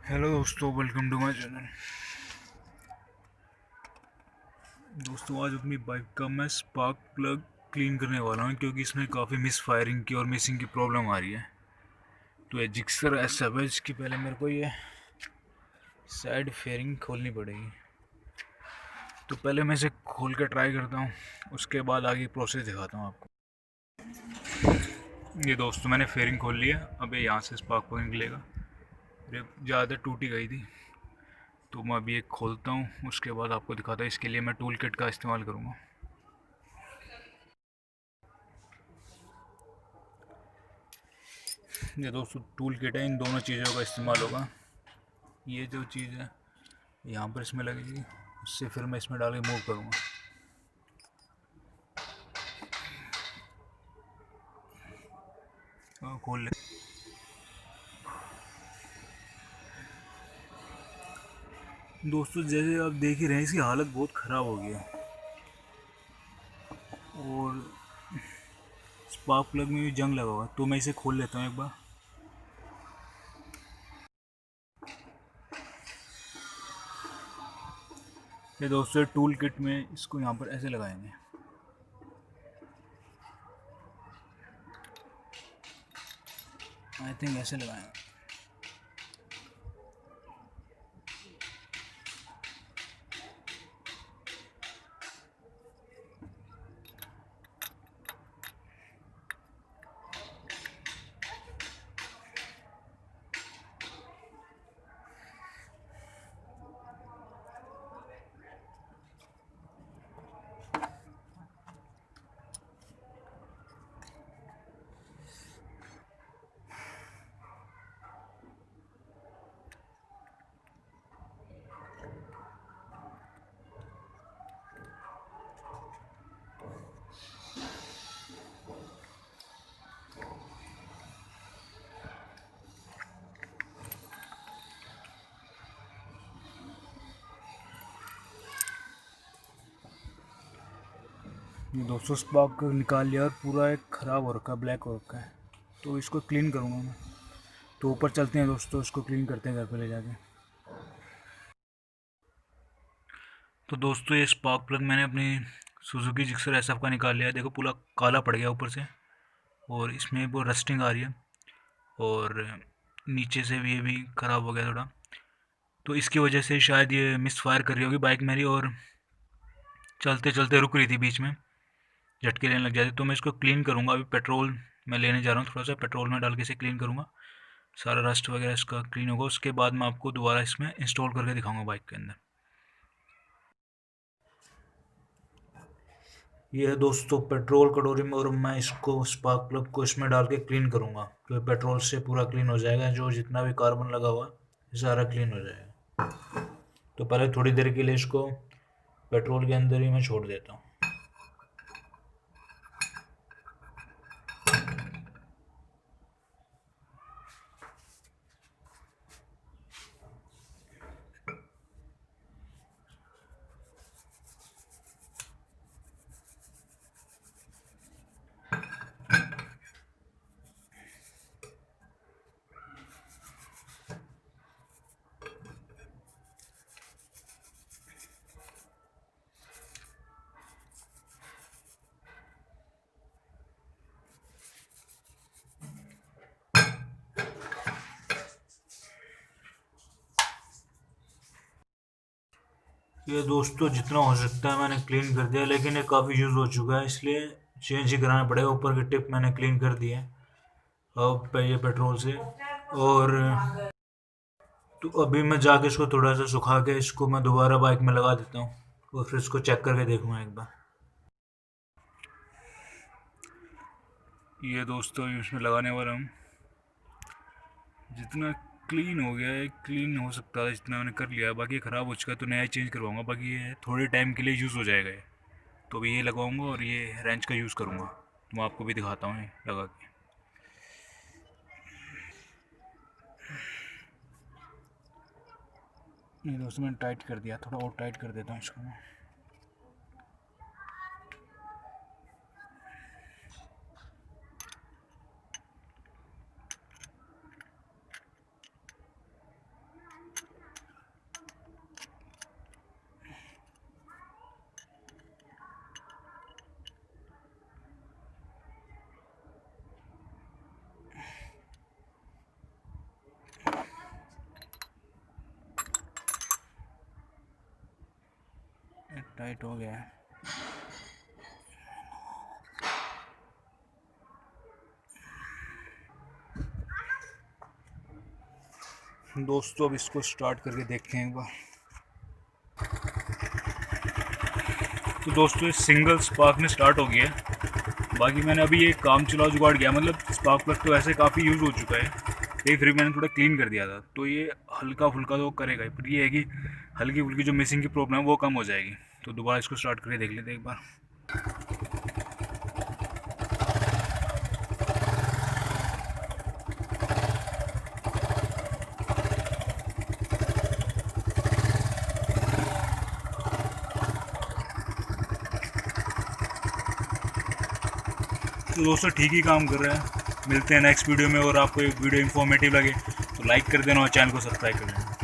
Hello दोस्तों, welcome to my channel. दोस्तों, आज अपनी बाइक का मैं स्पार्क प्लग क्लीन करने वाला हूं क्योंकि इसमें काफ़ी मिस फायरिंग की और मिसिंग की प्रॉब्लम आ रही है। तो ये जिक्सर ऐसा है, इसकी पहले मेरे को ये साइड फेयरिंग खोलनी पड़ेगी। तो पहले मैं इसे खोल के ट्राई करता हूँ, उसके बाद आगे प्रोसेस दिखाता हूँ आपको। ये दोस्तों, मैंने फेयरिंग खोल लिया। अब ये यहाँ से स्पार्क प्लग निकलेगा। ये ज़्यादा टूटी गई थी, तो मैं अभी एक खोलता हूँ, उसके बाद आपको दिखाता हूँ। इसके लिए मैं टूल किट का इस्तेमाल करूँगा। ये दोस्तों टूल किट है, इन दोनों चीज़ों का इस्तेमाल होगा। ये जो चीज़ है यहाँ पर इसमें लगेगी, उससे फिर मैं इसमें डाल के मूव करूँगा। खोल ले दोस्तों, जैसे आप देख ही रहे हैं, इसकी हालत बहुत ख़राब हो गई है और स्पार्क प्लग में भी जंग लगा हुआ है। तो मैं इसे खोल लेता हूँ एक बार। ये दोस्तों टूल किट में इसको यहाँ पर ऐसे लगाएंगे। आई थिंक ऐसे लगाएंगे। ये दोस्तों स्पार्क निकाल लिया और पूरा एक ख़राब हो रखा है, ब्लैक हो रखा है। तो इसको क्लीन करूँगा मैं। तो ऊपर चलते हैं दोस्तों, इसको क्लीन करते हैं घर पे ले जाके। तो दोस्तों, ये स्पार्क प्लग मैंने अपनी सुजुकी जिक्सर एसएफ का निकाल लिया है। देखो पूरा काला पड़ गया ऊपर से, और इसमें वो रस्टिंग आ रही है, और नीचे से भी ये भी ख़राब हो गया थोड़ा। तो इसकी वजह से शायद ये मिस फायर कर रही होगी बाइक मेरी, और चलते चलते रुक रही थी बीच में, झटके लेने लग जाते। तो मैं इसको क्लीन करूँगा। अभी पेट्रोल मैं लेने जा रहा हूँ, थोड़ा सा पेट्रोल में डाल के इसे क्लीन करूँगा। सारा रस्ट वगैरह इसका क्लीन होगा, उसके बाद मैं आपको दोबारा इसमें इंस्टॉल करके दिखाऊँगा बाइक के अंदर। ये है दोस्तों पेट्रोल कटोरी में, और मैं इसको स्पार्क प्लग को इसमें डाल के क्लीन करूँगा। तो पेट्रोल से पूरा क्लीन हो जाएगा, जो जितना भी कार्बन लगा हुआ है सारा क्लीन हो जाएगा। तो पहले थोड़ी देर के लिए इसको पेट्रोल के अंदर ही मैं छोड़ देता हूँ। ये दोस्तों जितना हो सकता है मैंने क्लीन कर दिया, लेकिन ये काफ़ी यूज़ हो चुका है, इसलिए चेंज ही कराना पड़ेगा। ऊपर की टिप मैंने क्लीन कर दी है अब ये पेट्रोल से। और तो अभी मैं जाके इसको थोड़ा सा सुखा के इसको मैं दोबारा बाइक में लगा देता हूँ, और फिर इसको चेक करके देखूँगा एक बार। ये दोस्तों इसमें लगाने वाला हूँ। जितना क्लीन हो गया है, क्लीन हो सकता था जितना मैंने कर लिया, बाकी ख़राब हो चुका है तो नया चेंज करवाऊँगा। बाकी ये थोड़े टाइम के लिए यूज़ हो जाएगा ये। तो अभी ये लगवाऊँगा और ये रेंच का यूज़ करूँगा। तो मैं आपको भी दिखाता हूँ ये लगा के। ये दोस्तों मैंने टाइट कर दिया, थोड़ा और टाइट कर देता हूँ इसको मैं। टाइट हो गया है। दोस्तों अब इसको स्टार्ट करके देखते हैं एक बार। तो दोस्तों इस सिंगल स्पार्क में स्टार्ट हो गया है। बाकी मैंने अभी ये काम चलाओ जुगाड़ किया, मतलब स्पार्क प्लग तो ऐसे काफ़ी यूज़ हो चुका है, ये फिर मैंने थोड़ा क्लीन कर दिया था, तो ये हल्का फुल्का तो करेगा ही, पर ये है कि हल्की फुल्की जो मिसिंग की प्रॉब्लम है वो कम हो जाएगी। तो दोबारा इसको स्टार्ट करके देख लेते हैं एक बार। तो दोस्तों ठीक ही काम कर रहा है। मिलते हैं नेक्स्ट वीडियो में, और आपको ये वीडियो इन्फॉर्मेटिव लगे तो लाइक कर देना और चैनल को सब्सक्राइब कर देना।